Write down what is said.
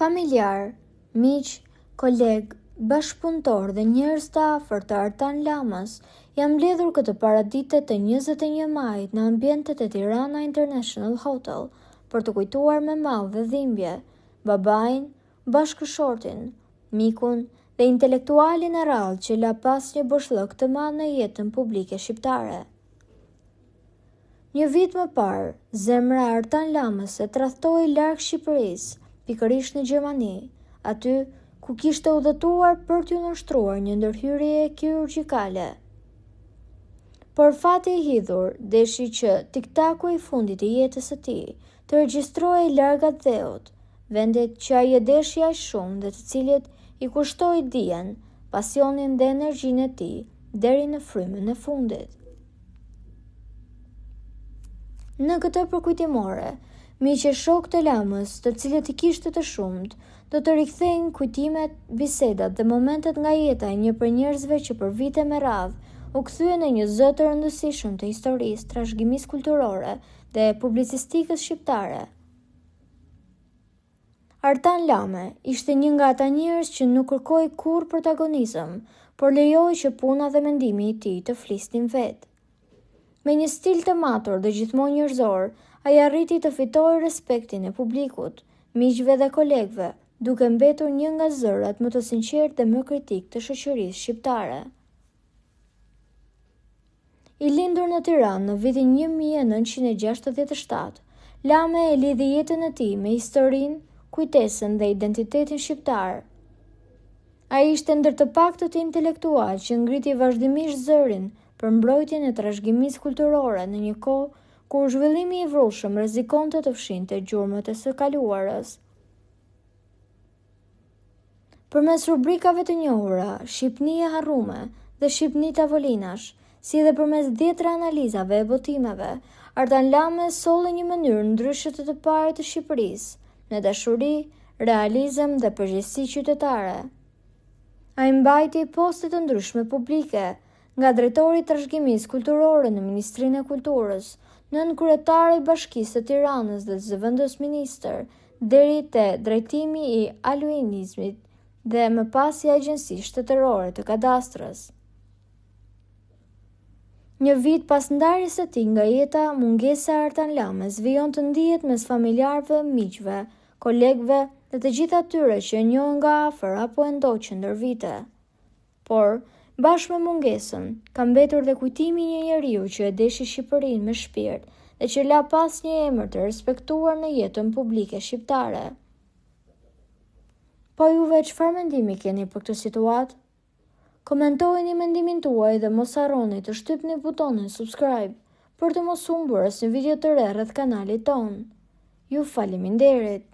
Familjar, miq, koleg, bashkëpunëtor dhe njerëz të afërt të Artan Lamës janë mbledhur këtë paradite të 21 majit në ambientet e Tirana International Hotel për të kujtuar me mall dhe dhimbje babain, bashkëshortin, mikun dhe intelektualin e rrallë që la pas një boshllëk të madh në jetën publike shqiptare. Një vit më parë, zemra e Artan Lamës e tradhtoi larg Shqipërisë, pikërisht në Gjermani, aty ku kishte udhëtuar për t'ju nështruar një ndërhyrje kirurgjikale. Por fati i hidhur deshi që tiktaku i fundit i jetës së tij të regjistrohej larg atë dheut, vendet që ai e deshi aq shumë dhe të cilët i kushtoi dijen, pasionin dhe energjinë e tij deri në frymën e fundit. Në këtë përkujtimore, miq e shok të Lamës, të cilët i kishte të shumt, do të rikthejnë kujtimet, bisedat dhe momentet nga jeta e një prej njerëzve që për vite me radhë u kthye në një zë të rëndësishëm të historisë, trashëgimisë kulturore dhe publicistikës shqiptare. Artan Lame ishte një nga ata njerëz që nuk kërkoi kurrë protagonizëm, por lejoi që puna dhe mendimi i tij të flisnin vetë. Me një stil të matur dhe gjithmonë njerëzor, ai arriti të fitojë respektin e publikut, miqve dhe kolegëve, duke mbetur një nga zërat më të sinqertë dhe më kritik të shoqërisë shqiptare. I lindur në Tiranë në vitin 1967, Lame e lidhi jetën e tij me historinë, kujtesën dhe identitetin shqiptar. Ai ishte ndër të paktët intelektual që ngriti vazhdimisht zërin për mbrojtjen e trashëgimisë kulturore në një kohë kur zhvillimi i vrullshëm rrezikonte të fshinte gjurmët e së kaluarës. Përmes rubrikave të njohura, Shqipni e harrume dhe Shqipni tavolinash, si edhe përmes 10 analizave e botimeve, Artan Lame solli një mënyrë ndryshe të parë të Shqipërisë, me dashuri, realizëm dhe përgjegjësi qytetare. Ai mbajti poste të ndryshme publike, nga drejtori i trashëgimisë kulturore në Ministrinë e Kulturës, nën kryetari i Bashkisë së Tiranës dhe zëvendës ministër, deri te drejtimi i aluinizmit dhe më pas i Agjencisë Shtetërore të Kadastrës. Një vit pas ndarjes së tij nga jeta, mungesa e Artan Lamës vijon të ndihet mes familjarëve, miqve, kolegëve dhe të gjithë atyre që e njohin nga afër apo e ndoqën ndër vite. Por, bashkë me mungesën, ka mbetur dhe kujtimi i një njeriu që e deshi Shqipërinë me shpirt dhe që la pas një emër të respektuar në jetën publike shqiptare. Po juve çfarë mendimi keni për këtë situatë? Komentojeni mendimin tuaj dhe mos harroni të shtypni butonin subscribe për të mos humbur asnjë video të re rreth kanalit ton. Ju faleminderit!